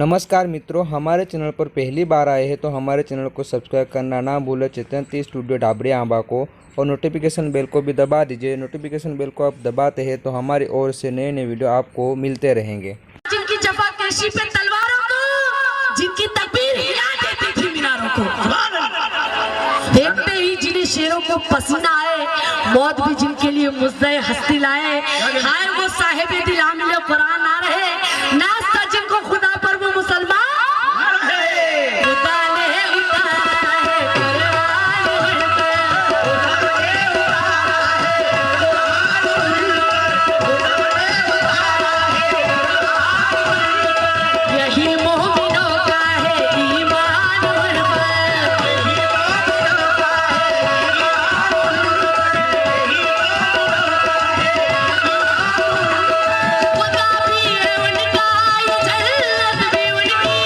नमस्कार मित्रों, हमारे चैनल पर पहली बार आए हैं तो हमारे चैनल को सब्सक्राइब करना ना भूलें। चैतन्य स्टूडियो ढाबड़ी आंबा को और नोटिफिकेशन बेल को भी दबा दीजिए। नोटिफिकेशन बेल को आप दबाते हैं तो हमारी ओर से नए नए वीडियो आपको मिलते रहेंगे। जिनकी जफाकशी पे तलवारों को, जिनकी तकबीर हिला देती थी मीनारों को, देखते ही जिन्हें शेरों को पसीना आए, मौत भी जिनके लिए मुद्दे हस्ती लाए। हाय वो साहिब दिल आमिल कुरान ना रहे, नाज था जिनको खुदा पर वो मुसलमान। खुदा ने उतारा है कुरान, यही मोमिनों का है ईमान उन पर। खुदा भी है उनका, ये जन्नत भी उनकी।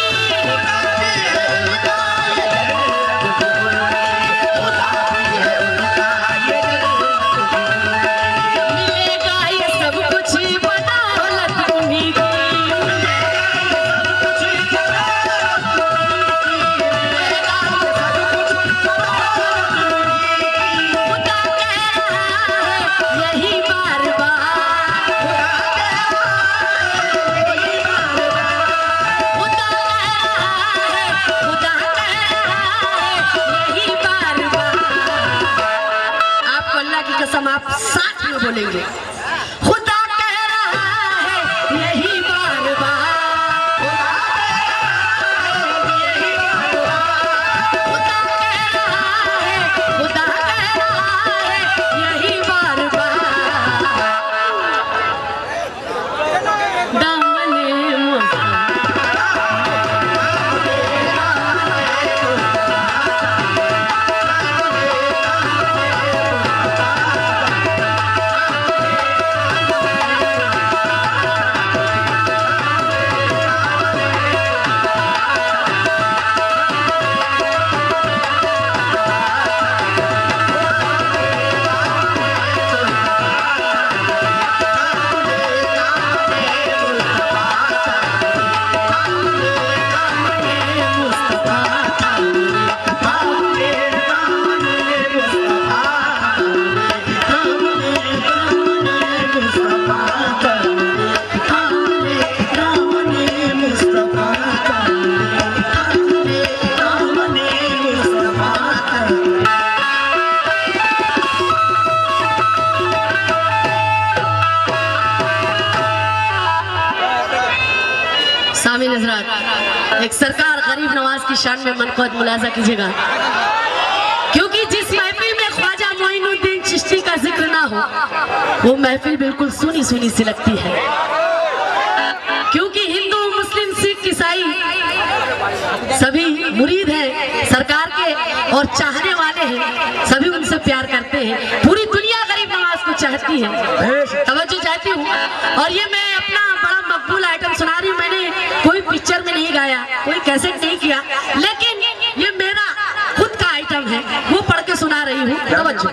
मिलेगा ये सब कुछ बदौलत उन्हीं की। खुदा कह रहा है यही बार बार, खुदा कह रहा है यही बार बार। आपको अल्लाह की कसम आप साथ में बोलेंगे, खुदा कह रहा है यही बार बार। खुदा कह रहा है, खुदा कह रहा है यही बार बार। दामने सामिल हजरात, एक सरकार गरीब नवाज की शान में मनक़द मुलाजा कीजिएगा, क्योंकि जिस महफिल में ख्वाजा मोइनुद्दीन चिश्ती का जिक्र ना हो वो महफिल बिल्कुल सुनी सुनी सी लगती है। क्योंकि हिंदू, मुस्लिम, सिख, ईसाई सभी मुरीद हैं सरकार के और चाहने वाले हैं, सभी उनसे प्यार करते हैं। पूरी दुनिया गरीब नवाज को चाहती है, तवज्जो चाहती हूँ। और ये मैं अपना बड़ा मकबूल आइटम सुना रही हूँ। मैंने कोई पिक्चर में नहीं गाया, कोई कैसेट नहीं किया, लेकिन ये मेरा खुद का आइटम है, वो पढ़ के सुना रही हूँ। तवज्जो।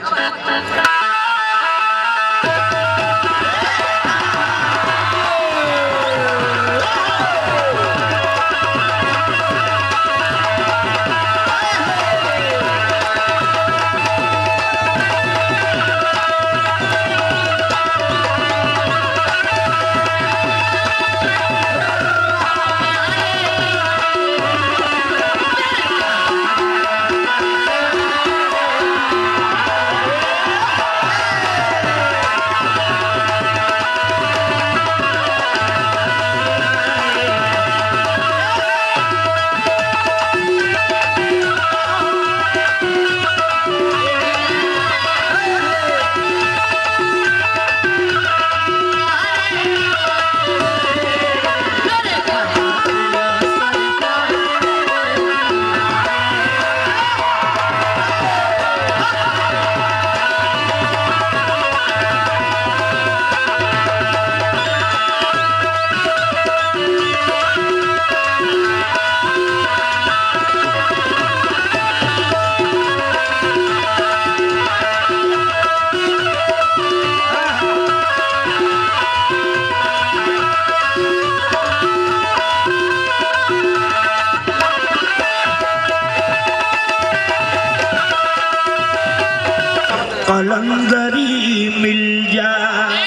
कलंदरी मिल जाए।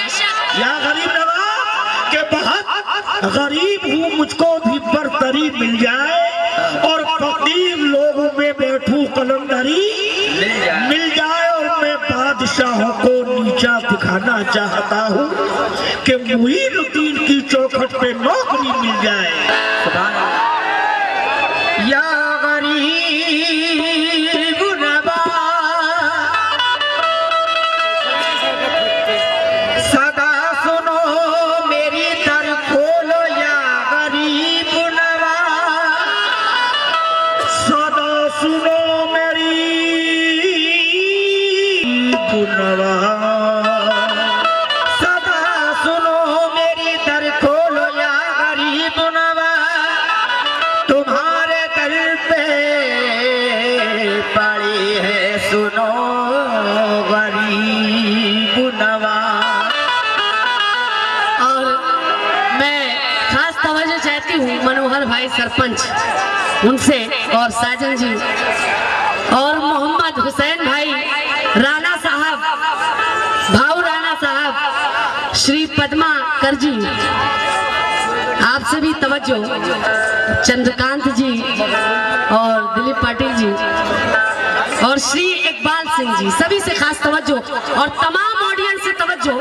या गरीब नवाज के बहुत गरीब हूँ, मुझको भी बरतरी मिल जाए, और फकीर लोगों में बैठूं कलंदरी मिल जाए, और मैं बादशाहों को नीचा दिखाना चाहता हूँ कि मुईनुद्दीन की चौखट पे नौकरी मिल जाए। या गरीब नवाज सदा सुनो मेरी दर खोलो, या गरीब नवाज सदा सुनो मेरी नवाज, सदा सुनो मेरी दर खोलो, या गरीब नवाज, तुम्हारे दर पे पड़ी है सुनो गरीब नवाज। और मैं खास तवज्जो चाहती हूँ मनोहर भाई सरपंच उनसे, और साजन जी, और मोहम्मद हुसैन भाई राणा साहब, भाऊ राणा साहब, श्री पद्मा करजी, आपसे भी तवज्जो, चंद्रकांत जी और दिलीप पाटिल जी और श्री इकबाल सिंह जी, सभी से खास तवज्जो, और तमाम ऑडियंस से तवज्जो,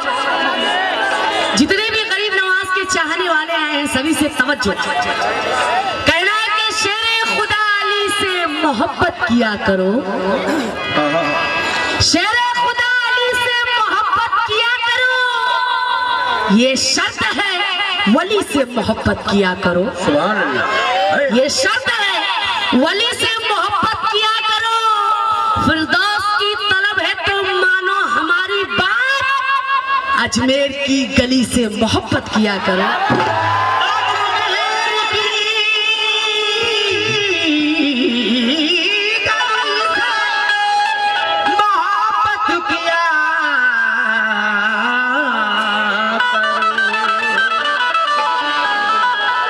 जितने भी गरीब नवाज के चाहने वाले आए हैं सभी से तवज्जो। कहना है कि शेरे खुदा अली से मोहब्बत किया करो, शेरे खुदा अली से मोहब्बत किया करो, ये शर्त है वली से मोहब्बत किया करो, ये शर्त है वली से मोहब्बत किया करो, फिरदौस की तलब है तो मानो हमारी बात, अजमेर की गली से मोहब्बत किया करो।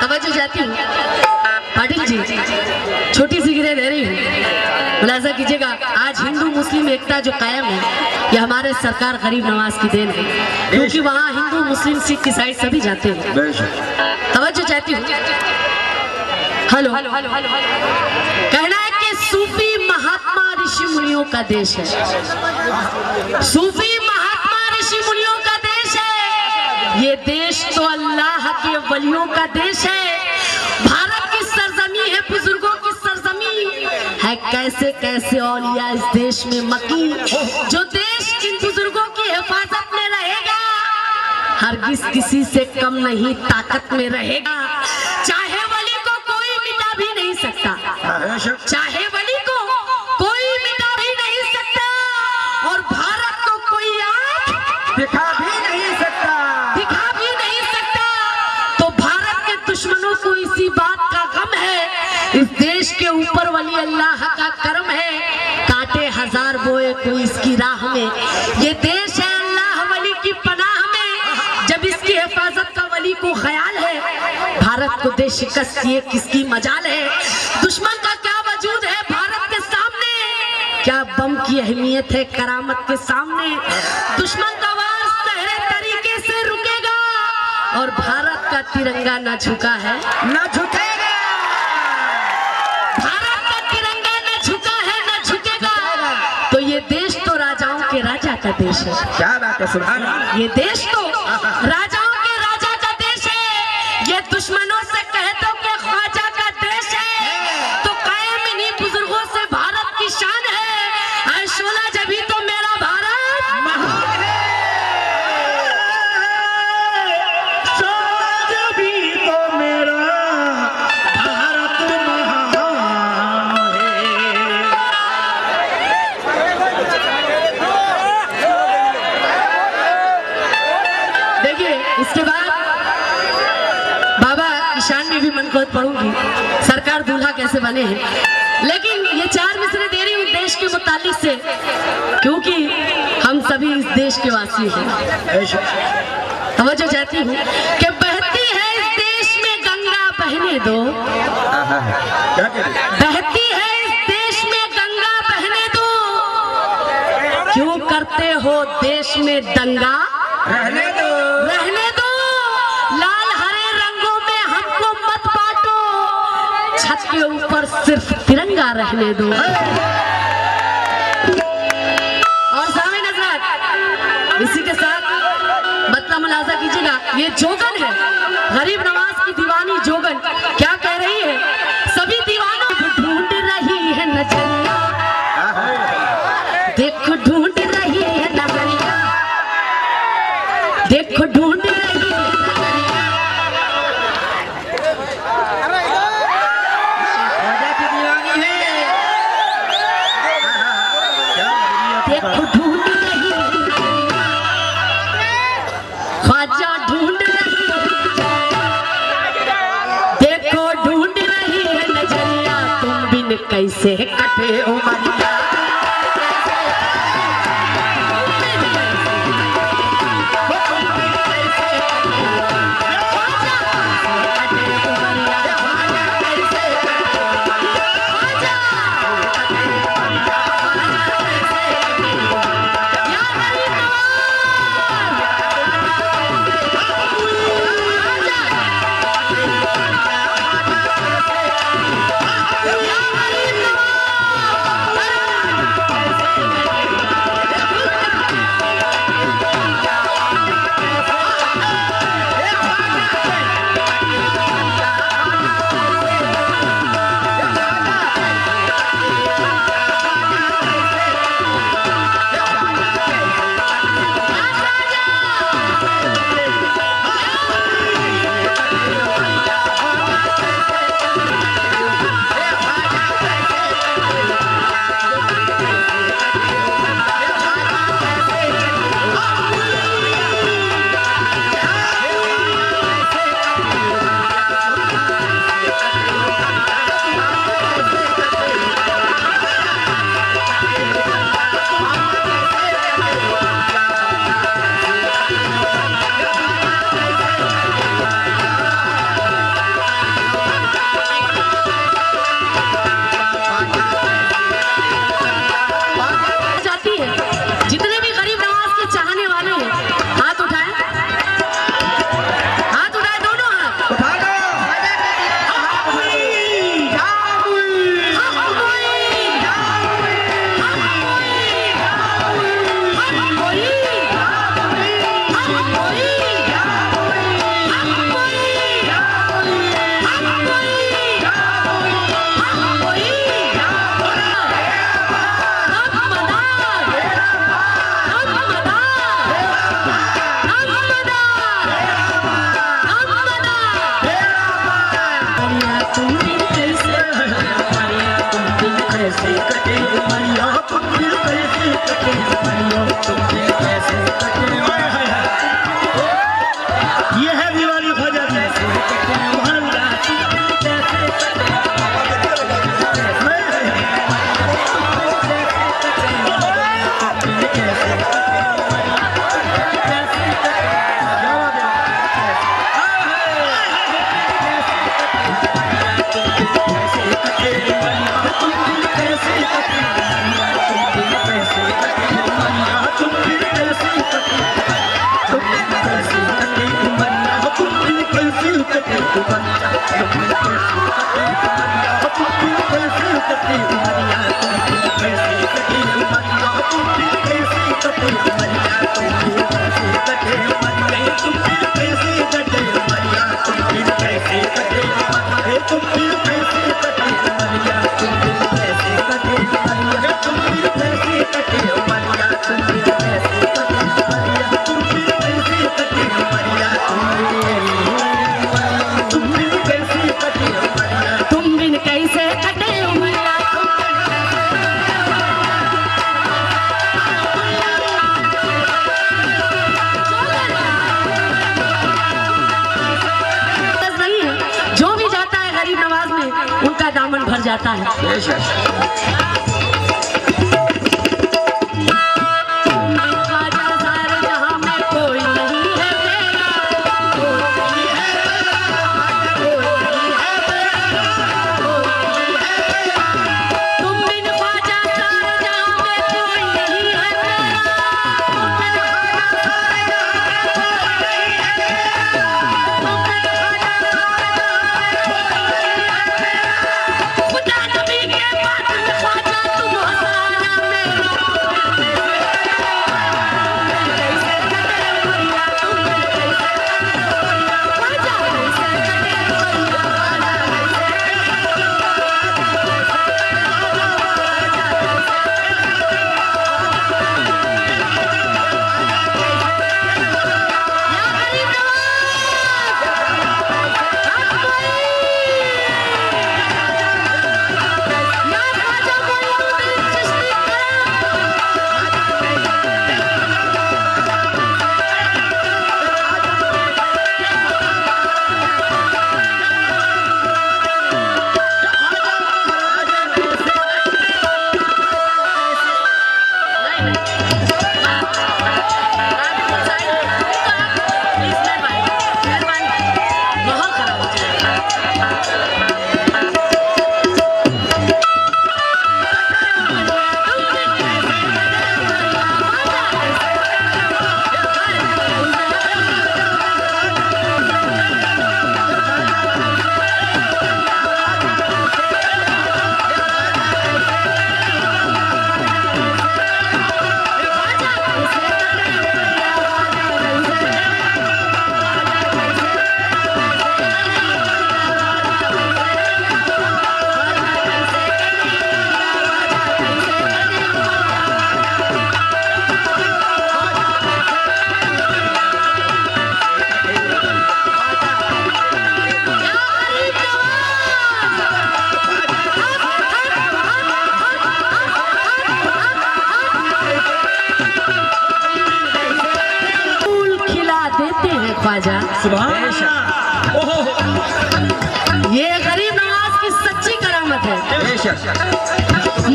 तवज्जो जाती हूँ पाटिल जी, छोटी सी गिरे दे रही हूँ, मुलाजा कीजिएगा। आज हिंदू मुस्लिम एकता जो कायम है ये हमारे सरकार गरीब नवाज की देन है, क्योंकि वहाँ हिंदू मुस्लिम सिख ईसाई सभी जाते हैं। तवज्जो चाहती हूँ। हेलो, कहना है कि सूफी महात्मा ऋषि मुनियों का देश है, सूफी महात्मा ऋषि मुनियों का देश है, ये देश तो अल्लाह के वलियों का देश है, भारत की सरजमी है, बुजुर्गों की सरजमी है, कैसे कैसे औलिया इस देश में मकी, जो देश इन बुजुर्गों की हिफाजत में रहेगा हरगिज किसी से कम नहीं ताकत में रहेगा, चाहे वली को कोई मिटा भी नहीं सकता, चाहे वली को कोई मिटा भी नहीं सकता, और भारत को कोई आंख दिखा भी नहीं सकता, दिखा भी नहीं सकता। तो भारत के दुश्मनों को इसी बात का गम है, इस देश के ऊपर वली अल्लाह का करम है, कांटे हजार बोए कोई इसकी राह में, ये देश है अल्लाह वली की पनाह में, जब इसकी हिफाजत का वली को ख्याल है, भारत को दे शिकस्त ये किसकी मजाल है, दुश्मन का क्या वजूद है भारत के सामने, क्या बम की अहमियत है करामत के सामने, दुश्मन का वार सहरे तरीके से रुकेगा, और भारत का तिरंगा न झुका है न झुकेगा, भारत का तिरंगा न झुका है न झुकेगा, तो ये देश तो राजाओं के राजा का देश है, क्या बात है, सुभान अल्लाह, ये देश तो राजाओं के राजा का देश है, ये दुश्मनों से कह दो कि ख्वाजा का देश है, तो कायम इन्हीं बुजुर्गों से भारत की शान है, ऐ शोला जभी तो मेरा भारत महान है, शोला जभी तो मेरा भारत महान है। देखिए इसके बाद बाबा ईशान में भी मनकोत पढ़ूंगी, सरकार दूल्हा कैसे बने हैं, लेकिन ये चार मिसरे दे रही हूँ देश के मुतालिक से, क्योंकि हम सभी इस देश के वासी हैं। तवज्जो चाहती हूँ कि बहती है इस देश में गंगा बहने दो, क्या कह रही? बहती है इस देश में गंगा बहने दो, क्यों करते हो देश में दंगा, रहने दो। रहने दो। लाल हरे रंगों में हमको मत बांटो, छत के ऊपर सिर्फ तिरंगा रहने दो। और सामीन हज़रात, इसी के साथ मतलब मुलाजा कीजिएगा, ये जोगन है, गरीब नवाज की दीवानी जोगन क्या कह रही है? सभी दीवानों को ढूंढ रही है नजरिया, देखो ढूंढ रही है नजरिया, देखो ढूंढ रही है नजरिया। राजा की दीवानी है। देखो ढूंढ रही है नजरिया, ख्वाजा ढूंढ रही है नजरिया, देखो ढूंढ रही है नजरिया। तुम बिन कैसे कटे उमरिया, ये है दीवानी ख्वाजा की। सुभान अल्लाह। तुम बिन कैसे कटे उमरिया, जो भी जाता है गरीब नवाज में उनका दामन भर जाता है। सुभान अल्लाह। ओहो ये गरीब नवाज की सच्ची करामत है।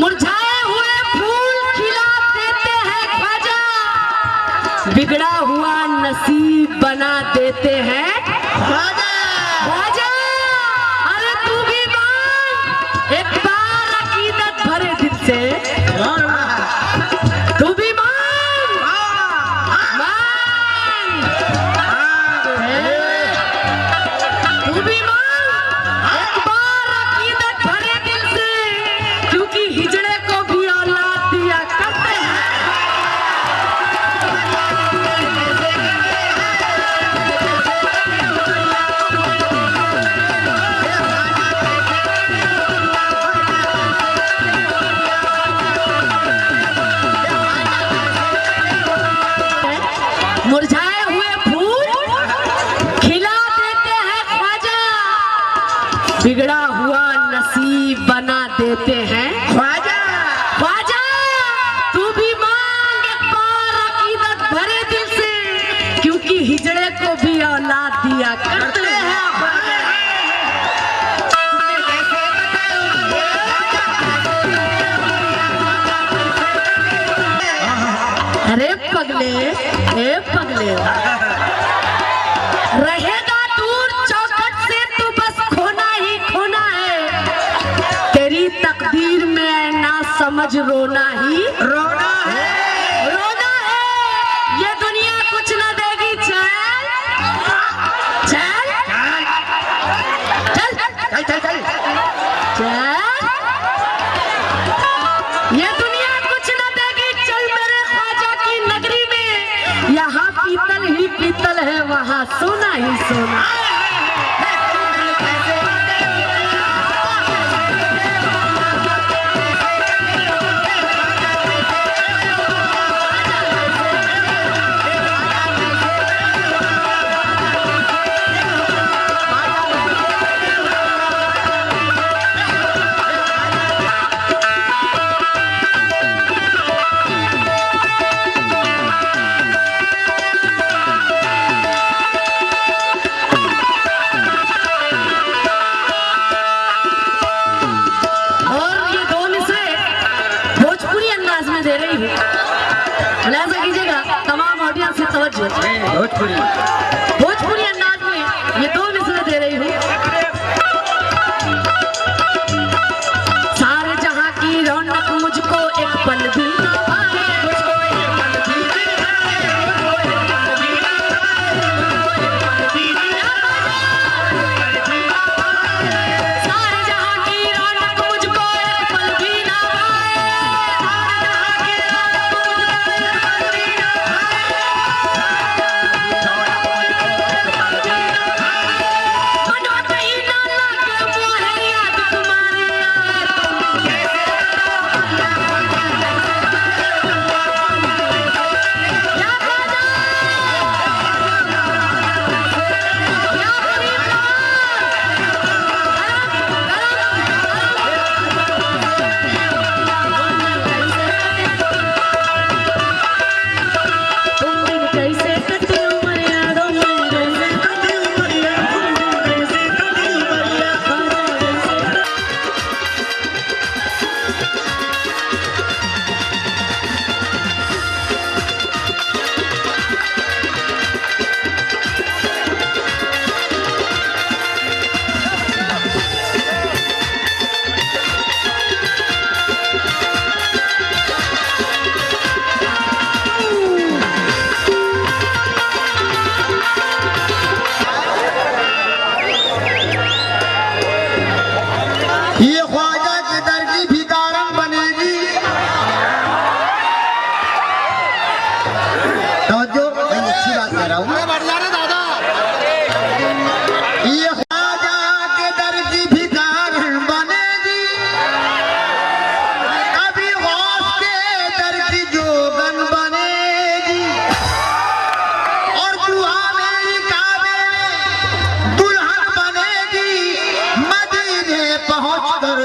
मुरझाए हुए फूल खिला देते हैं ख्वाजा, बिगड़ा हुआ नसीब बना देते हैं ख्वाजा। अरे तू भी मान एक बार अकीदत भरे दिल से, तू भी मान मान, तू भी मान एक बार अकीदत भरे दिल से, क्योंकि हिजड़े को भी औलाद दिया करते हैं। मुरझाए हुए फूल खिला देते हैं ख्वाजा, बिगड़ा हुआ नसीब बना देते हैं ख्वाजा। ख्वाजा तू भी मांग एक बार अकीदत भरे दिल से, क्योंकि हिजड़े को भी औलाद दिया करते हैं। अरे पगले, ए पगले, रहेगा दूर चौखट से तू बस खोना ही खोना है, तेरी तकदीर में ना समझ रोना ही रोना है, रोना है। ये दुनिया कुछ न देगी चल चल चल चल चल चल चल, ये दुनिया कुछ न देगी चल मेरे ख्वाजा की नगरी में, यहाँ पीतल ही पीतल है वहाँ सोना ही सोना। दे रही हूँ, लिहाजा कीजिएगा तमाम ऑडियंस से तवज्जो। भोजपुरी अंदाज में ये दो मिसरें दे रही हूँ। सारे जहां की रौनक मुझको एक पल भी ना पाए, मुझको एक पल भी ना पाए। सारे जहां की रौनक मुझको एक पल भी ना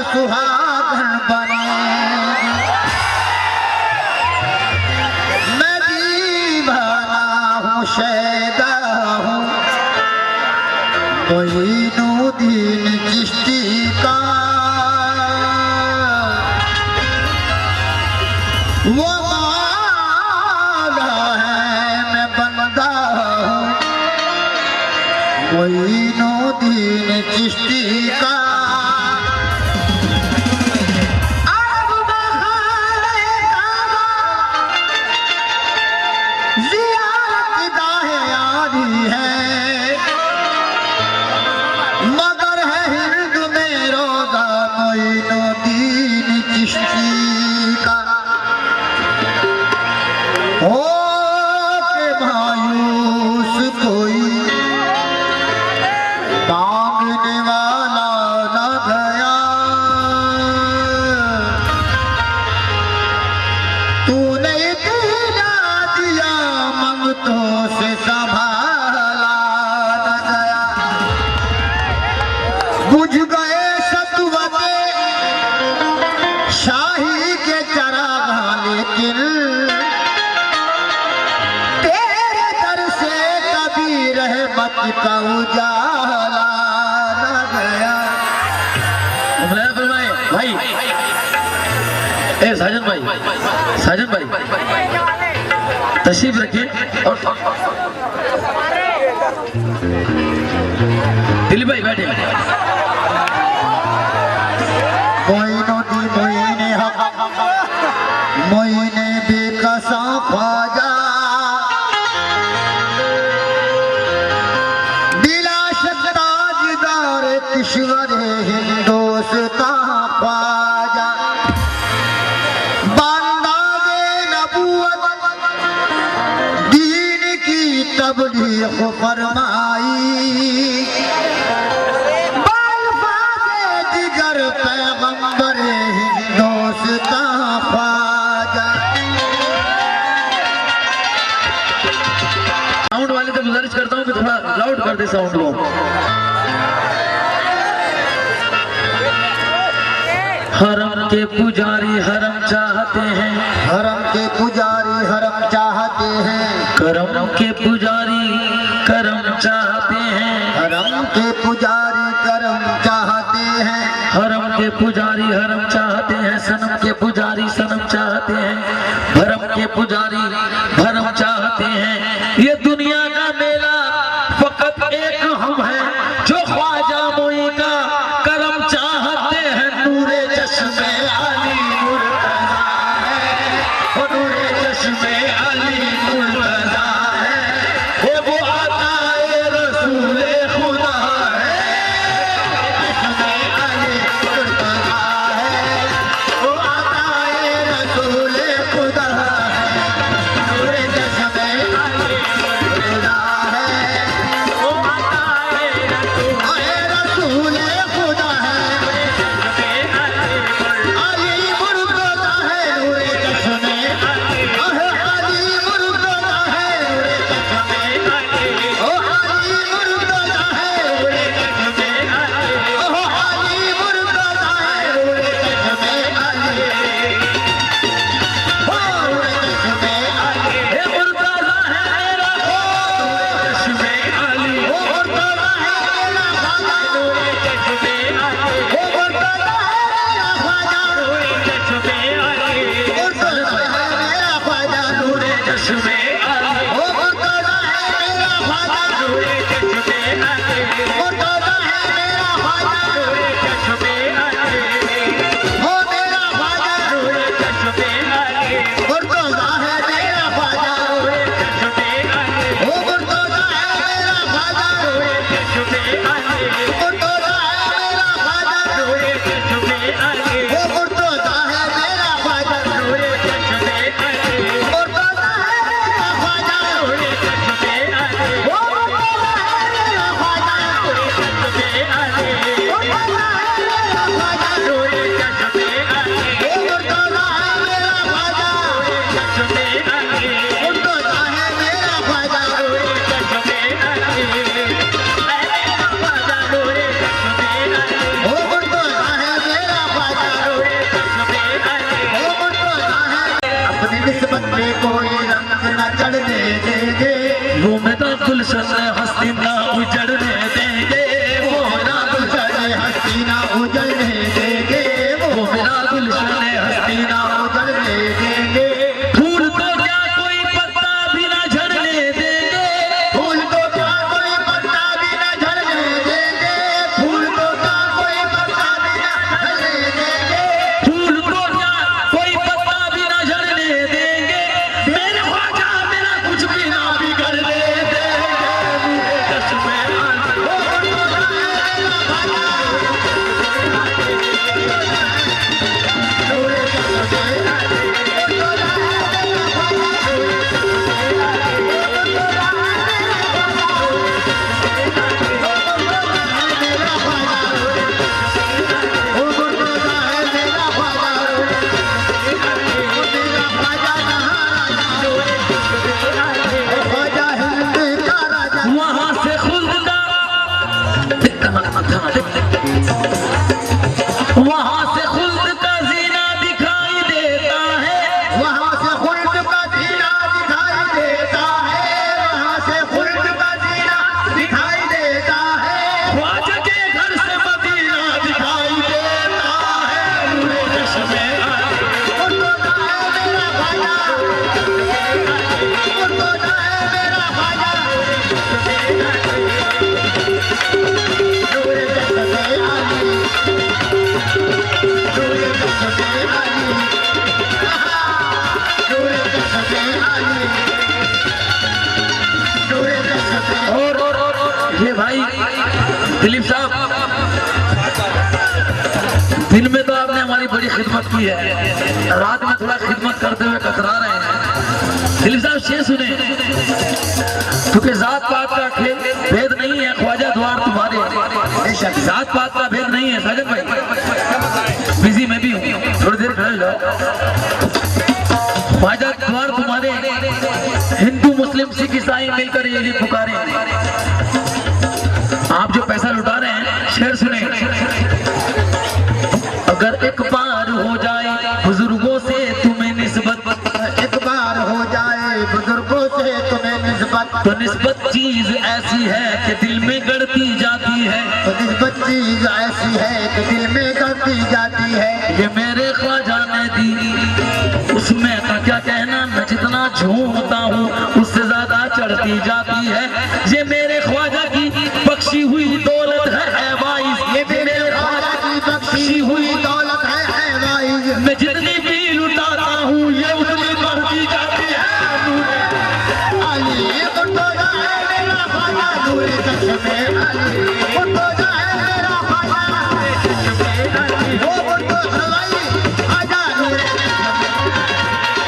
सुहागन बनेगी। मैं दीवाना हूँ, शैदा हूँ, मोइनुद्दीन चिश्ती का वो मौला है, मैं बंदा हूँ मोइनुद्दीन चिश्ती का। बुझ गए सतवते शाही के चरागाह, लेकिन तेरे दर से कभी रहमत का उजाला न गया। भाई ए साजन भाई तशरीफ रखिए और दिलीप भाई बैठे। मोइनुद्दीन मोइने हक मोइने बेकसा ख्वाजा, बिला शक ताजदार किश्वर हिंदुस्तां ख्वाजा, बांदाज़े नबूवत दीन की तबलीग फरमाई, पैगंबर हिंदुस्तां ख्वाजा। साउंड वाले से गुजारिश करता हूँ कि थोड़ा लाउड कर दे साउंड को। हरम के पुजारी हरम चाहते हैं, हरम के पुजारी हरम चाहते हैं, करम के पुजारी करम चाहते हैं, हरम के पुजारी करम चाहते हैं, हरम के पुजारी हरम चाहते हैं, सनम के पुजारी सनम चाहते हैं, भरम के पुजारी भरम चाहते हैं। ये दुनिया का मेला फकत एक हम हैं जो ख्वाजा मोई का करम चाहते हैं। नूरे चश्मे अली मुर्तजा है, वो नूरे चश्मे अली मुर्तजा है, वो आता है रसूले खुदा है। वो मैं तो गुलशन हस्ती ना उजड़ने देंगे। दिलीप साहब, दिन में तो आपने हमारी बड़ी खिदमत की है, रात में थोड़ा खिदमत करते हुए कतरा रहे हैं। दिलीप साहब शेर सुने, क्योंकि जात पात का खेल भेद नहीं है, ख्वाजा द्वार तुम्हारे, जात पात का भेद नहीं है। साजन भाई बिजी मैं भी हूँ, थोड़ी देर खड़े जाओ। ख्वाजा द्वार तुम्हारे, हिंदू मुस्लिम सिख ईसाई मिलकर ये पुकारे। आप जो पैसा लुटा रहे हैं, शेर सुने, अगर एक बार हो जाए बुजुर्गों से तुम्हें निस्बत, एक बार हो जाए बुजुर्गों से तुम्हें निस्बत, तो निस्बत चीज ऐसी है कि दिल में गड़ती जाती है। तो निस्बत चीज ऐसी है कि दिल में गड़ती जाती है। ये मेरे ख्वाजा ने दी, उसमें का क्या कहना, मैं जितना झूमता हूँ उससे ज्यादा चढ़ती जाती है। ये मेरे ख्वाजा की बख्शी हुई दौलत है वाइस, ये मेरे ख्वाजा की बख्शी हुई दौलत है वाइज, मैं जितनी भी लुटाता हूँ ये उतनी बढ़ती जाती है। अली उठो जाए मेरा ख्वाजा नूर चश्मे अली, उठो जाए मेरा ख्वाजा वो उठो हलवाई ख्वाजा नूर चश्मे,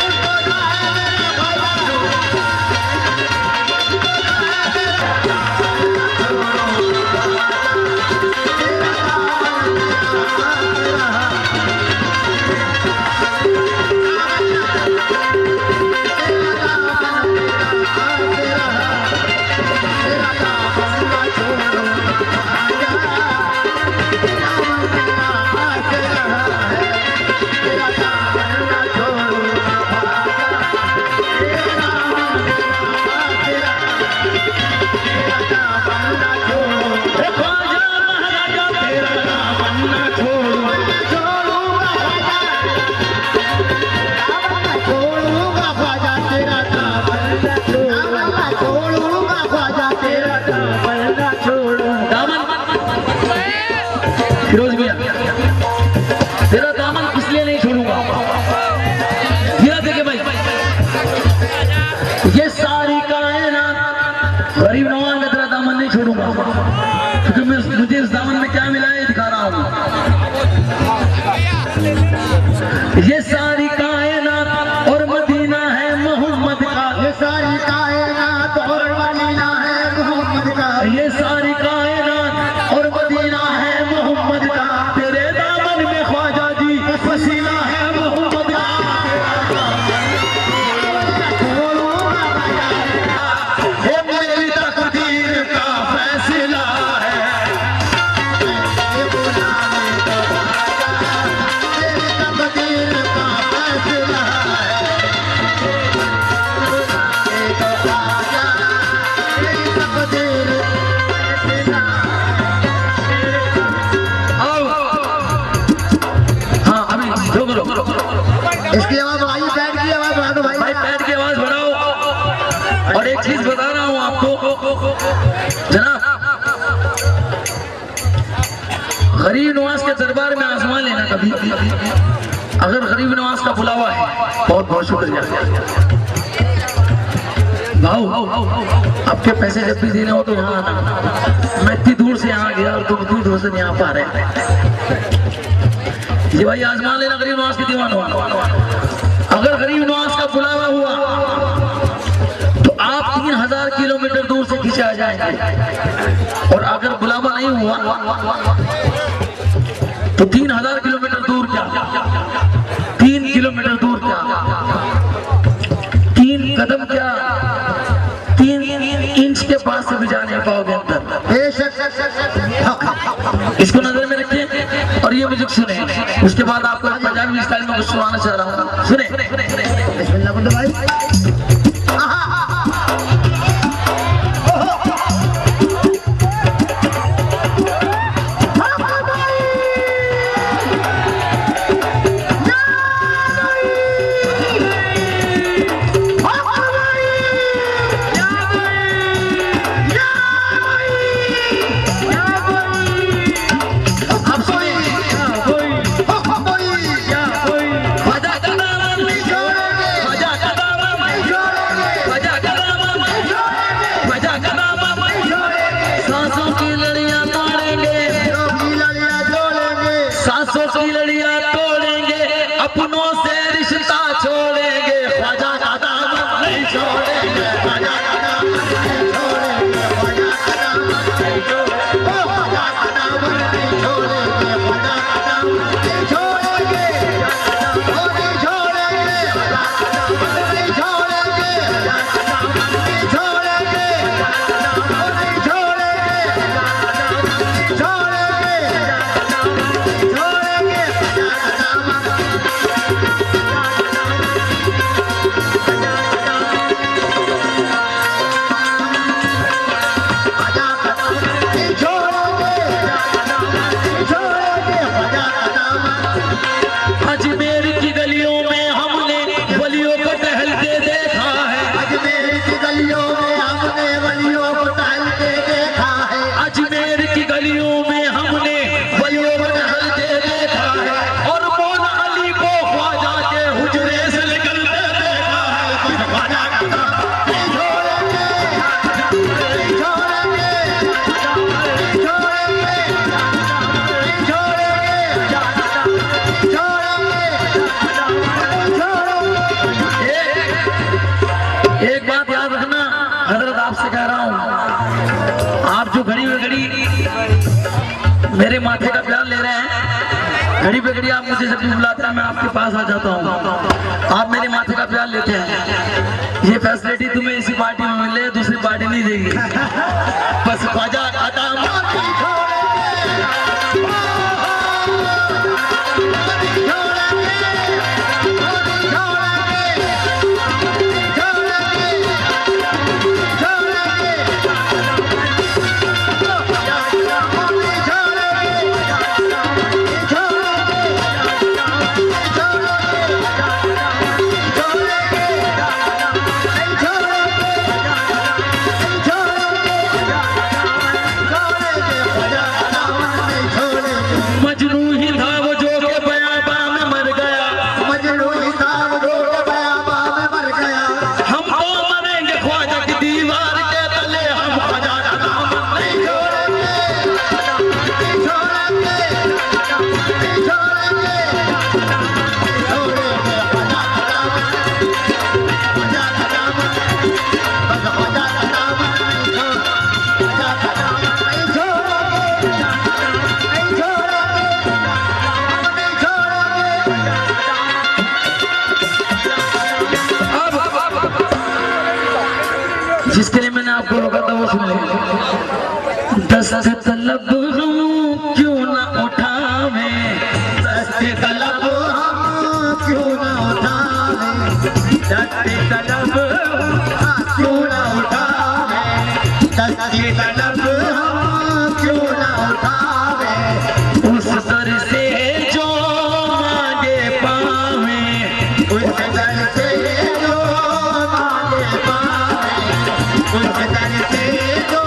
उठो जाए मेरा ख्वाजा। फिरोज भैया, तेरा दामन इसलिए नहीं छोड़ूंगा। हीरा देखे भाई, ये सारी कायनात गरीब नवाज में तेरा दामन नहीं छोड़ूंगा, क्योंकि मुझे इस दामन में क्या मिला है दिखा रहा हूँ। ये सारी कायनात और मदीना है मोहम्मद का, ये सारी कायनात और मदीना है मोहम्मद का, ये सारी कायनात और मदीना है मोहम्मद का। तेरे दामन में ख्वाजा जी वसीला है मोहम्मद का। ये मेरी तकदीर का फैसला है। तकदीर का फैसला है। तकदीर आओ, हाँ अभी रुक लो, इसकी आवाज बढ़ाइए, बैठ की आवाज बढ़ा दो भाई। भाई पैर की आवाज बढ़ाओ। और एक चीज बता रहा हूँ आपको जनाब, गरीब नवाज के दरबार में आजमा लेना कभी, अगर गरीब नवाज का बुलावा है। बहुत बहुत शुक्रिया भाऊ, आपके पैसे जब भी देने हो तो यहाँ आना। मैं इतनी दूर से यहाँ गया और तुम इतनी दूर से नहीं आ पा रहे। ये भाई आजमा लेना गरीब नवाज के दीवान हो। अगर गरीब नवाज का बुलावा हुआ तो आप 3000 किलोमीटर दूर से खींचे आ जाएंगे, और अगर बुलावा नहीं हुआ तो 3000 किलोमीटर दूर क्या, 3 किलोमीटर दूर क्या, 3 कदम क्या, 3 इंच के पास से भी जा नहीं पाओगे अंदर। इसको नजर में रखिए और ये म्यूजिक सुने। उसके बाद आपको पंजाबी स्टाइल में कुछ सुनाना चाह रहा हूँ, सुने। बिस्मिल्लाह बोलो भाई। ख्वाजा का दामन नहीं छोड़ेंगे, ख्वाजा का दामन तोड़ेंगे, अपनों से रिश्ता छोड़ेंगे, ख्वाजा का दामन नहीं छोड़ेंगे, ख्वाजा का दामन नहीं छोड़ेंगे, ख्वाजा का दामन नहीं छोड़ेंगे, ख्वाजा का दामन नहीं छोड़ेंगे, ख्वाजा का दामन नहीं छोड़ेंगे, नहीं छोड़ेंगे, नहीं छोड़ेंगे, नहीं छोड़ेंगे, नहीं अजमेर की गलियों में हमने वलियों को टहलते देखा है, अजमेर की गलियों में हमने वलियों को टहलते देखा है, अजमेर की गलियों में हमने वलियों को टहलते देखा है, और मौला अली को ख्वाजा के हुजरे से निकलते देखा है, ख्वाजा का दामन नहीं छोड़ेंगे, नहीं छोड़ेंगे, नहीं छोड़ेंगे, नहीं छोड़ेंगे, नहीं छोड़ेंगे। एक बात याद रखना, हजरत आपसे कह रहा हूँ, आप जो घड़ी पे घड़ी मेरे माथे का प्यार ले रहे हैं, घड़ी पे घड़ी आप मुझे जब भी बुलाते हैं मैं आपके पास आ जाता हूँ, आप मेरे माथे का प्यार लेते हैं, ये फैसिलिटी तुम्हें इसी पार्टी में मिले, दूसरी पार्टी नहीं देगी, बस ख्वाजा का दामन नहीं मजनू ही था वो जो के बयाबा में मर गया, मजनू ही था वो जो के बयाबा में मर गया, हम तो मरेंगे ख्वाजा की दीवार के तले, हम ख्वाजा का दामन नहीं छोड़ेंगे, नहीं छोड़ेंगे, नहीं छोड़ेंगे, नहीं छोड़ेंगे, ख्वाजा का दामन, बस ख्वाजा का दामन नहीं छोड़ेंगे, ख्वाजा का दामन नहीं छोड़ेंगे, नहीं छोड़ेंगे, नहीं छोड़ेंगे। जिसके लिए मैंने आपको रोका था वो सुन ले। दस्त तलब हम क्यों न उठावे, दस्ते तलब हम क्यों न उठावे, दस्ते तलब हम क्यों न उठावे, दस्ते तलब हम क्यों न उठावे, उस दर से जो मांगे पावे, उस दर से जो मांगे पावे, उस दर से जो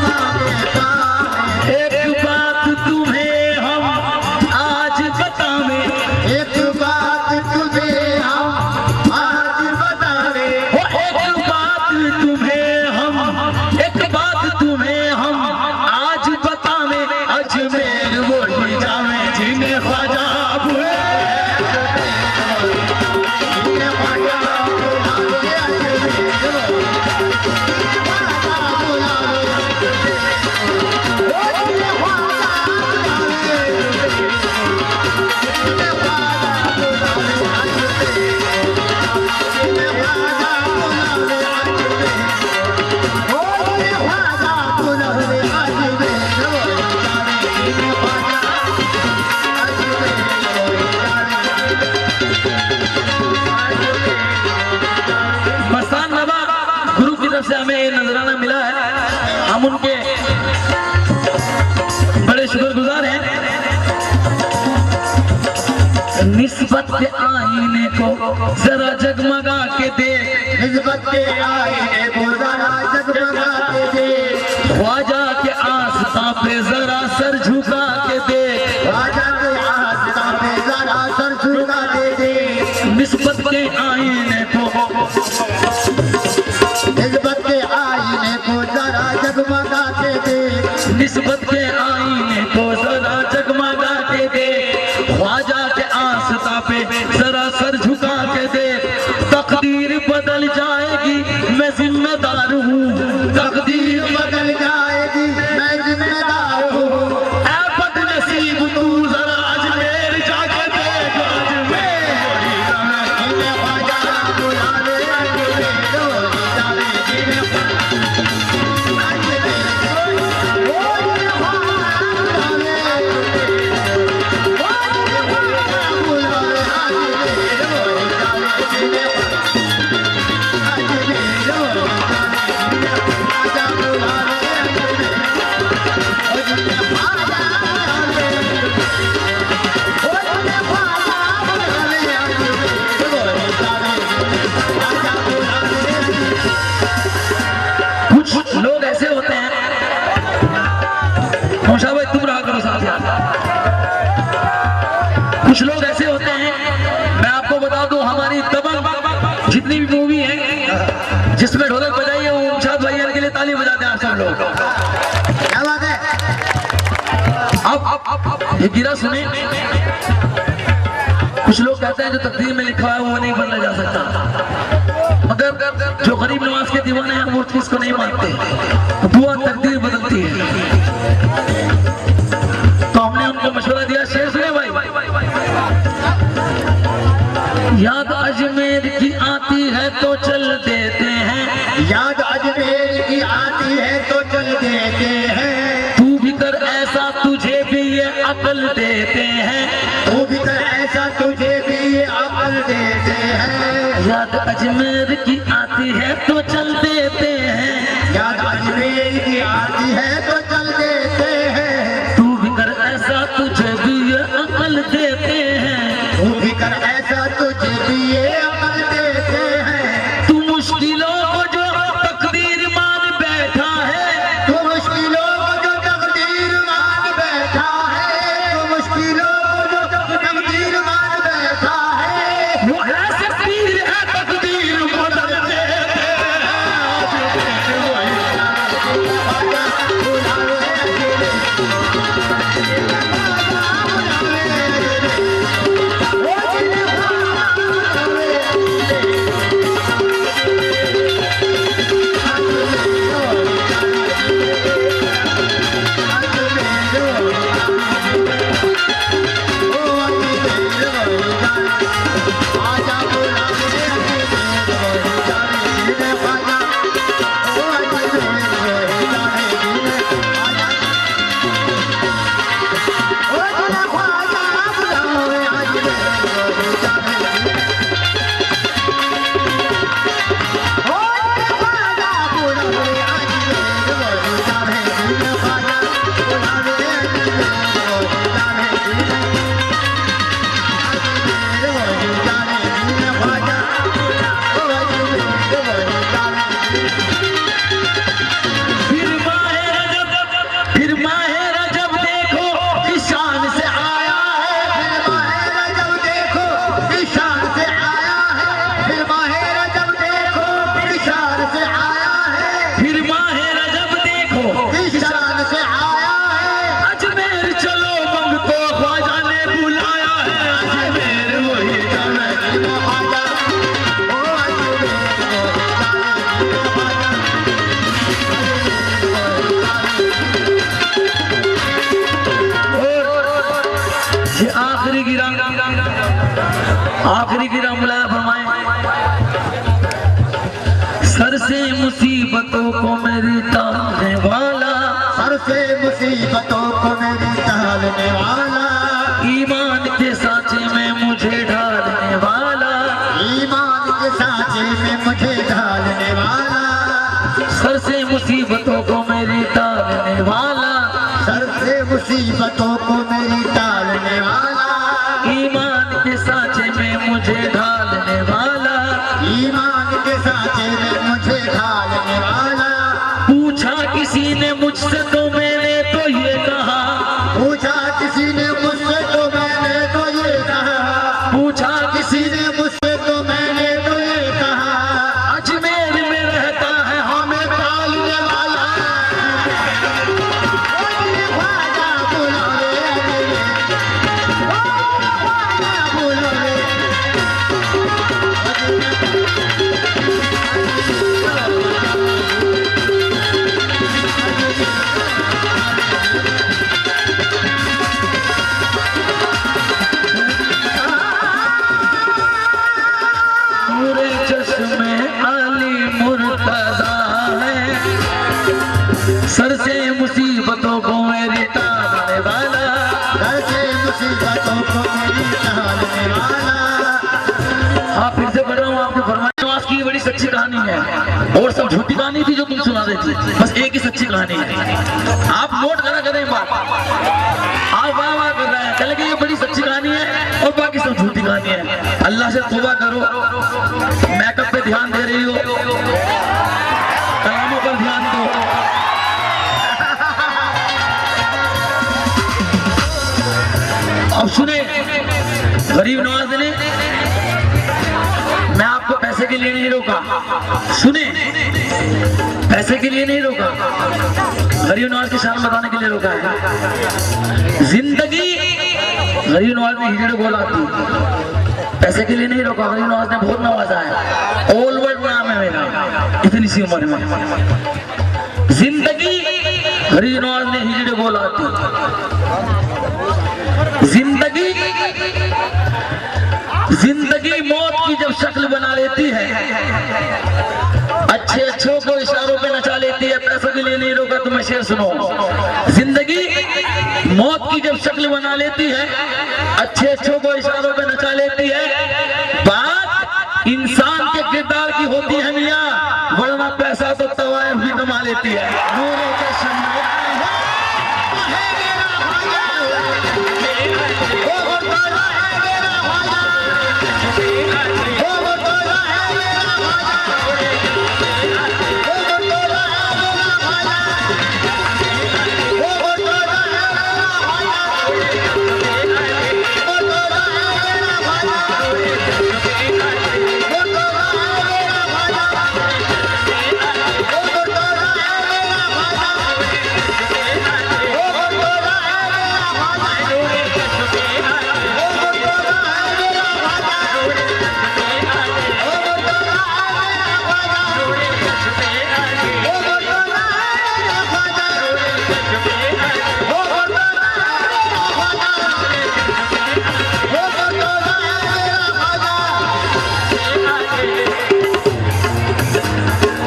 मांगे पावे। एक बात तुम्हें हम आज बतावे, एक बात तुझे हम आज बतावे, एक बात तुम्हें हम आज बतावे, अजमेर वो ही जावे जिन्हें ख्वाजा बुलावे। जिन्हें ख्वाजा बुलावे, ख्वाजा बुलावे, जिन्हें ख्वाजा बुलावे, जिन्हें ख्वाजा बुलावे, मस्तान बाबा गुरु की तरफ से हमें ये नजराना मिला है, हम उनके बड़े शुक्रगुजार हैं। निस्बत के आईने को जरा जगमगा के देख, निस्बत के आईने को जरा जगमगा के देख, ख्वाजा के आस्था पे जरा सर झुका के देख, ख्वाजा के आस्था पे जरा सर झुका के देख, निस्बत के आईने को, निस्बत के आईने को जरा जगमगा के देख, निस्बत के आईने को जरा जगमगा के देख, ख्वाजा लोग ऐसे होते हैं, मैं आपको बता दूं हमारी दबंग जितनी भी मूवी है जिसमें ढोलक बजाई है वो उमशाद भैया के लिए ताली बजाते हैं आप सब लोग। क्या बात है? अब ये गिरा सुने, कुछ लोग कहते हैं जो तकदीर में लिखा है वो नहीं बदला जा सकता, मगर जो गरीब नवाज के दीवाने हैं वो इसको नहीं मानते, दुआ तकदीर बदलती है। तो हमने उनको मशवरा दिया, शेर सुने भाई। याद अजमेर की आती है तो चल देते हैं, याद अजमेर की आती है तो चल देते हैं, तू भी कर ऐसा तुझे भी ये अकल देते हैं, तू भी कर ऐसा तुझे भी ये अकल देते हैं। याद अजमेर की आती है तो चल देते हैं, याद अजमेर की आती है तो चल देते हैं, तू भी कर ऐसा तुझे भी ये अकल देते हैं, तू भी कर ऐसा तुझे भी ये अकल देते हैं। तू मुश्किलों को जो तकदीर मान बैठा है, तू मुश्किलों को जो तकदीर मान बैठा है, तू मुश्किलों को जो तकदीर मान बैठा है, वो ऐसे पीर है तकदीर बदल देते हैं। आखिरी गिरा मुलाया फरमाए, सर से मुसीबतों को मेरी टालने वाला, सर से मुसीबतों को मेरी टालने वाला, ईमान के सांचे में मुझे ढालने वाला, ईमान के सांचे में मुझे ढालने वाला, सर से मुसीबतों को मेरी टालने वाला, सर से मुसीबतों को मेरी टालने वाला, ईमान के सांचे में मुझे ढालने वाला, ईमान के सांचे में मुझे ढालने वाला। पूछा किसी ने मुझसे तो मैंने तो ये कहा, पूछा किसी ने मुझसे तो मैंने तो ये कहा, पूछा किसी ने मुझसे तो मैंने तो ये कहा, अजमेर में रहता है हमें टालने वाला। ख्वाजा बुला रे, ख्वाजा बुला रे। पूरे चश्मे अली मुर्तजा है, सर से मुसीबतों को मेरी टालने वाला, घर से मुसीबतों को मेरी टालने वाला। हाँ फिर से पढ़ रहा हूँ, आपको फरमाया नवाज की बड़ी सच्ची कहानी है और सब झूठी कहानी थी जो तुम सुना रहे थे, बस एक ही सच्ची कहानी है। आप नोट करा करें बात, आप वाह वाह कर रहे हैं, चले ये बड़ी सच्ची कहानी है और बाकी सब झूठी कहानी है। अल्लाह से तौबा करो, मेकअप पे ध्यान दे रही हो, कलामों पर ध्यान दो। अब सुने, गरीब नवाज ने, मैं आपको पैसे के लिए नहीं रोका, सुने, पैसे के लिए नहीं रोका, गरीब नवाज की शान बताने के लिए रोका है। जिंदगी गरीब नवाज ने हिजड़े बोला थी, पैसे के लिए नहीं रोका, गरीब नवाज ने बहुत नवाजा है, ऑल वर्ल्ड नाम है मेरा इतनी सी उम्र में। जिंदगी गरीब नवाज ने हिजड़े बोला थी, जिंदगी मौत की जब शक्ल बना लेती है, अच्छे अच्छों को इशारों पे नचा लेती है, पैसे के लिए नहीं रोका। तुम्हें शेर सुनो, जिंदगी मौत की जब शक्ल बना लेती है, अच्छे अच्छों को इशारों पे नचा लेती है, बात इंसान के किरदार की होती है मियां, वरना पैसा तो तवायफ भी कमा लेती है। नूरों के शम्मे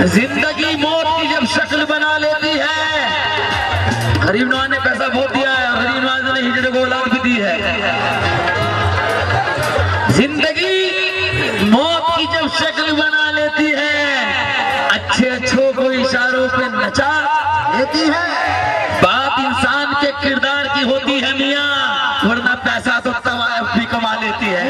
जिंदगी मौत की जब शक्ल बना लेती है, गरीब नवाज ने पैसा बहुत दिया है, गरीब नवाज ने हिजड़े को औलाद भी दी है। जिंदगी मौत की जब शक्ल बना लेती है, अच्छे अच्छों को इशारों पे नचा लेती है, बात इंसान के किरदार की होती है मियां, वरना पैसा तो तवायफ भी कमा लेती है।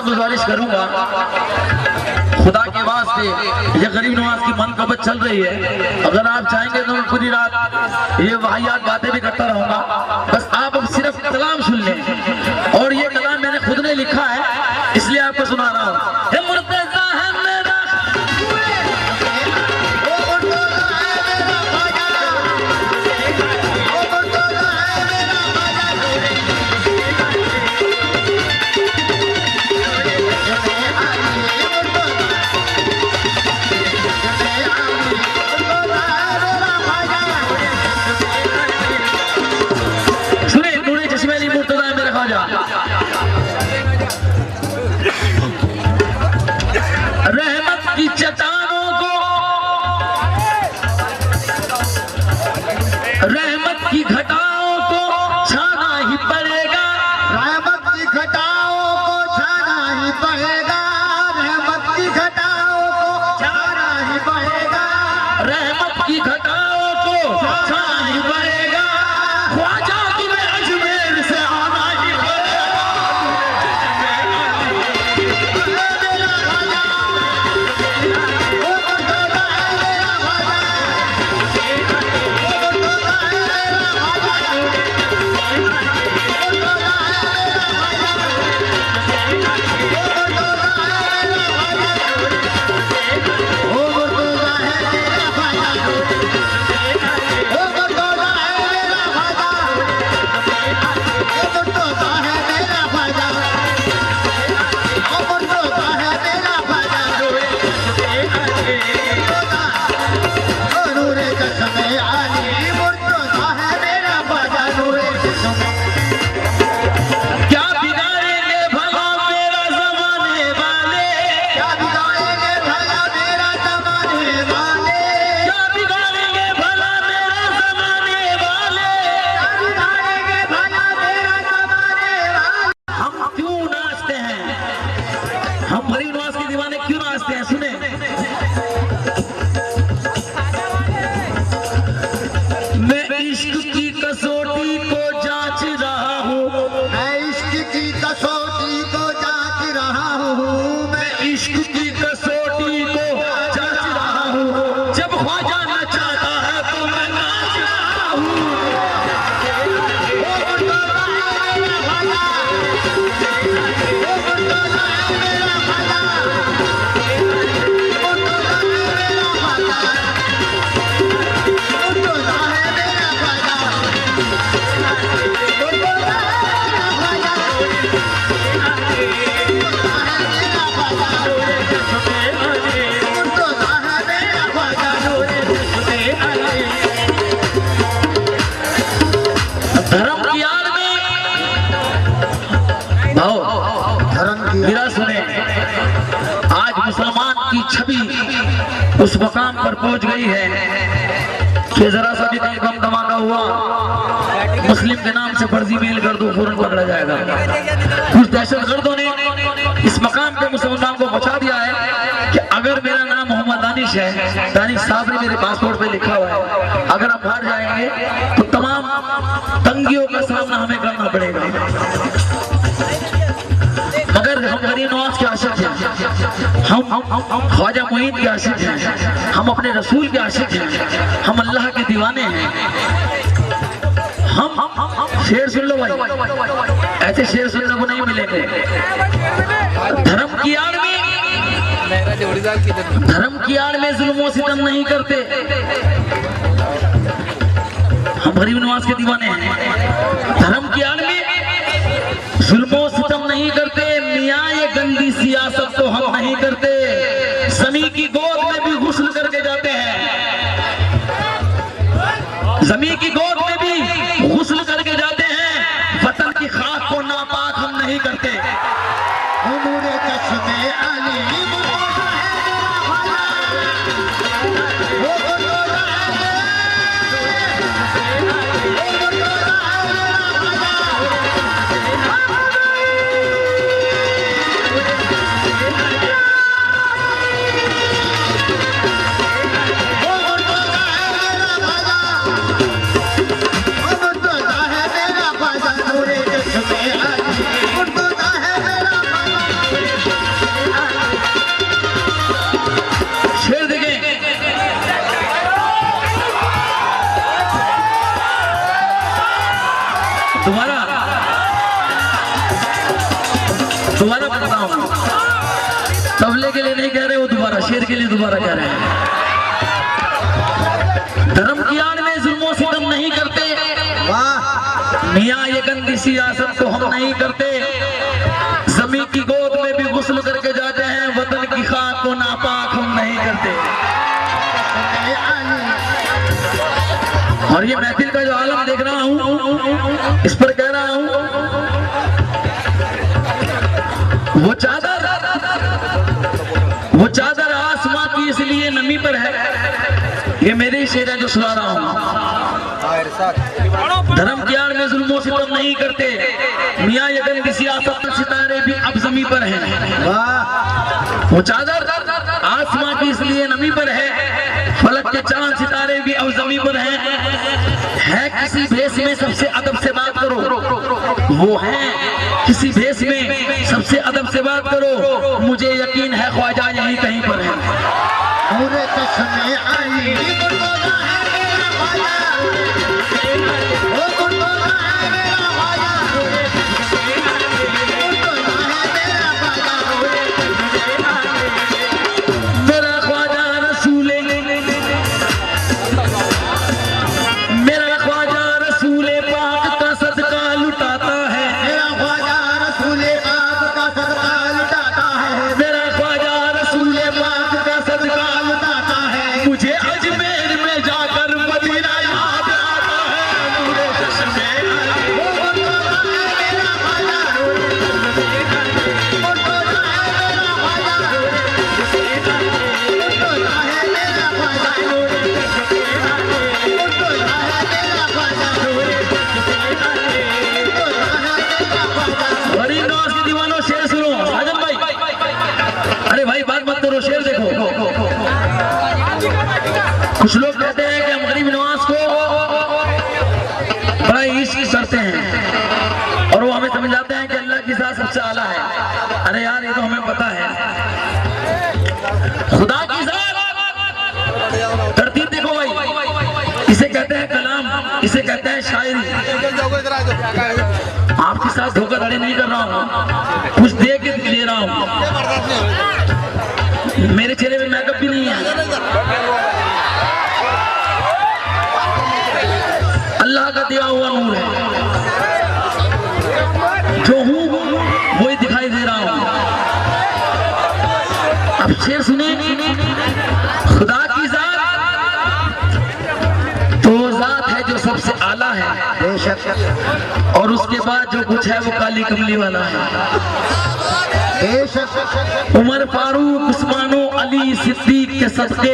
गुजारिश करूंगा खुदा के वास्ते, ये गरीब नवाज की मनकबत चल रही है, अगर आप चाहेंगे तो मैं पूरी रात ये वाहियात बातें भी करता रहूंगा, बस आप अब सिर्फ कलाम सुन लें, और ये कलाम मैंने खुद ने लिखा है इसलिए आपको सुना रहा हूँ। छवि उस मकाम पर पहुंच गई है कि जरा सा भी कहीं बम धमाका हुआ, मुस्लिम के नाम से फर्जी मेल कर दो, फौरन पकड़ा जाएगा। कुछ दहशतगर्दों ने इस मकाम के मुसलमान को बचा दिया है कि अगर मेरा नाम मोहम्मद दानिश है, दानिश साहब ने मेरे पासपोर्ट पे लिखा हुआ है, अगर हम बाहर जाएंगे तो तमाम तंगियों का सामना हमें करना पड़ेगा। मगर हम गरीब नवाज के आशिक हैं, हम ख्वाजा मोइन के आशिक हैं, हम अपने रसूल के आशिक हैं, हम अल्लाह के दीवाने हैं। हम शेर सुन लो भाई, ऐसे शेर सुनने को नहीं मिलेंगे। धर्म की आड़ में जुल्म सितम नहीं करते, हम गरीब नवाज के दीवाने हैं। धर्म की आड़ में जुल्म सितम नहीं करते, मियाँ ये गंदी सियासत तो हम नहीं करते। ज़मी की गोद में भी गुस्ल करके जाते हैं, ज़मी की गोद में भी गुस्ल करके जाते हैं। वतन की खाक को नापाक हम नहीं करते। उमूरे चश्मे अली मुर्तज़ा है मेरा भाया, वो मुर्तज़ा है मेरा दोबारा बताता हूँ, तबले के लिए नहीं कह रहे, वो दोबारा शेर के लिए दोबारा कह रहे हैं। धर्म की आड़ में जुल्म सितम नहीं करते, मियाँ ये गंदी सियासत को हम नहीं करते। ज़मी की गोद में भी गुस्ल करके जाते हैं, वतन की खाक को नापाक हम नहीं करते। और ये महफिल का जो आलम देख रहा हूँ, इस पर कह रहा हूँ, वो चादर आसमां की इसलिए नमी पर है। ये मेरे शेर है जो सुना रहा हूँ। धर्म की आड़ में जुल्म सितम नहीं करते, मियाँ ये गंदी सियासत सितारे भी अब ज़मी पर हैं। वो चादर आसमां की इसलिए नमी पर है, फलक के चांद सितारे भी अब ज़मी पर हैं। है किसी भेष में सबसे अदब से बात करो, वो है किसी भेष में सबसे अदब से बात करो। मुझे यकीन है ख्वाजा यहीं कहीं पर है। उमूरे चश्मे अली मुर्तज़ा है मेरा भाया, वो मुर्तज़ा है मेरा भाया, मुर्तज़ा है मेरा भाया। मेरा ख्वाजा रसूले, मेरा ख्वाजा रसूले पाक का सदका लुटाता है, मेरा ख्वाजा रसूले पाक का सदका लुटाता है, मेरा ख्वाजा रसूले पाक का सदका लुटाता है। मुझे अजमेर में जाकर मदीना याद आता है। नूरे चश्मे वो मुर्तज़ा है मेरा भाया, मुर्तज़ा है मेरा भाया, मुर्तज़ा है मेरा भाया, मुर्तज़ा है मेरा भाया, गरीब नवाज के दीवानों शेर सुनो। आजम भाई, अरे भाई बात मत करो, शेर देखो। कुछ लोग कहते हैं कि हम गरीब नवाज को बड़ा इश्क करते हैं और वो हमें समझाते हैं कि अल्लाह की ज़ात सबसे आला है। अरे यार ये तो हमें पता है, खुदा की ज़ात। तरतीब देखो भाई, इसे कहते हैं कलाम, इसे कहते हैं शायरी। आपके साथ धोखाधड़ी नहीं कर रहा हूँ, कुछ दे के ले रहा हूँ। मेरे चेहरे में मेकअप भी नहीं है, अल्लाह का दिया हुआ नूर है। जो हूँ वही दिखाई दे रहा हूँ। अब शेर सुने। खुदा की ज़ात तो ज़ात है जो सबसे आला है, बेशक और उसके बाद जो कुछ है वो काली कमली वाला है। बेशक उमर फारूक उस्मानो अली सिद्दीक के सदके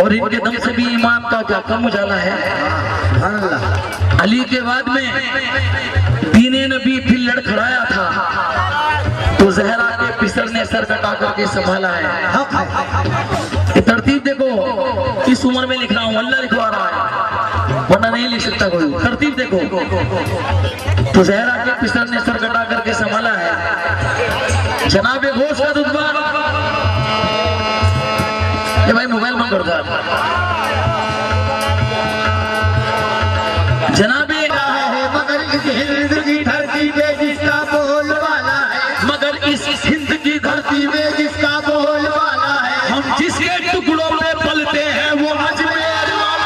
और इनके दम से भी इमाम का क्या कम उजाला है। अली के बाद में दीने नबी फिर लड़खड़ाया था तो जहरा के पिसर ने सर कटा करके संभाला है। ये तरतीब देखो, इस उम्र में लिख रहा हूँ, अल्लाह लिखवा रहा है वरना नहीं लिख सकता कोई। तरतीब देखो, तो जहरा के पिसर ने सर कटा करके संभाला है। जनाबे घोष का रुतबा, ये भाई मोबाइल बंद कर दो। जनाबे मगर इस हिंद की धरती पे जिसका बोल वाला है, मगर इस हिंद की धरती में में जिसका बोल वाला है, हम जिसके टुकड़ों पे पलते हैं वो अजमेर वाला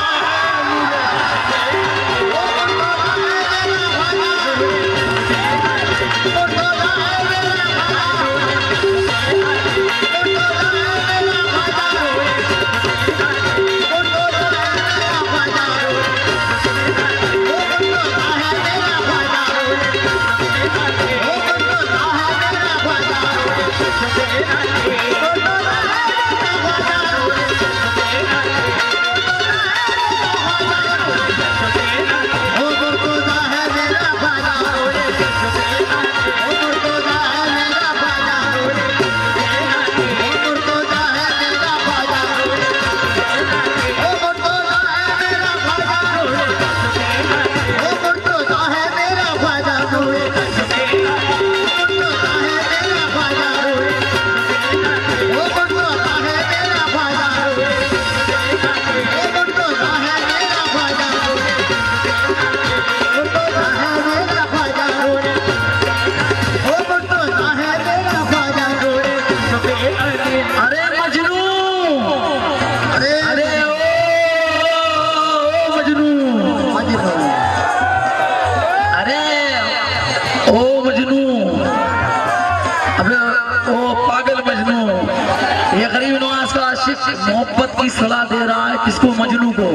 मोहब्बत की सलाह दे रहा है किसको? मजनू को।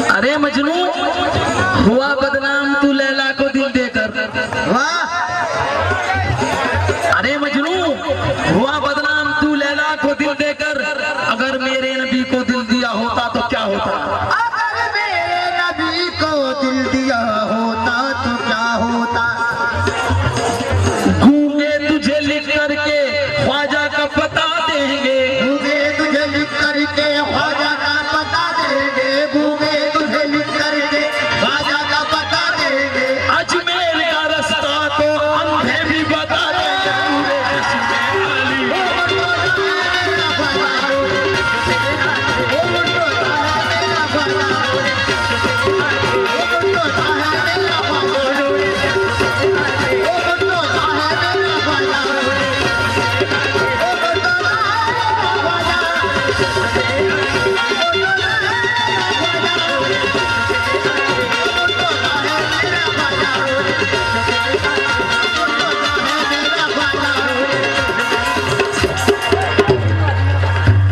अरे मजनू, हुआ बदनाम तू लैला को दिल देकर। अरे मजनू, हुआ बदनाम तू लैला को दिल देकर। अगर मेरे नबी को दिल दिया होता तो क्या होता? अगर मेरे नबी को दिल दिया होता तो क्या होता? गूंगे तुझे लिख करके ख्वाजा का पता देंगे। भूखे तुझे लिख करके ख्वाजा का पता देंगे, भूखे तुझे लिख करके ख्वाजा का पता देंगे। अजमेर का रास्ता तो अंधे भी बता देंगे। पूरे इसमें अली।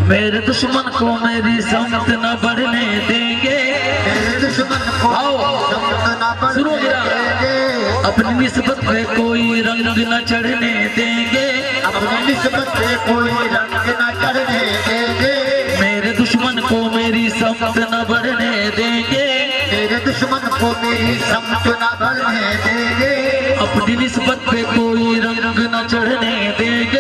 मेरे दुश्मन को मेरी समत न बढ़ने देंगे। मेरे दुश्मन को आओ, समत न सुनो बढ़ने मेरा। देंगे, अपनी निस्बत पे कोई रंग न चढ़ने देंगे। अपनी निस्बत पे कोई रंग न चढ़ने देंगे। मेरे दुश्मन को मेरी समत न बढ़ने देंगे। मेरे दुश्मन को मेरी समत न बढ़ने देंगे। अपनी निस्बत पे कोई रंग न चढ़ने देंगे।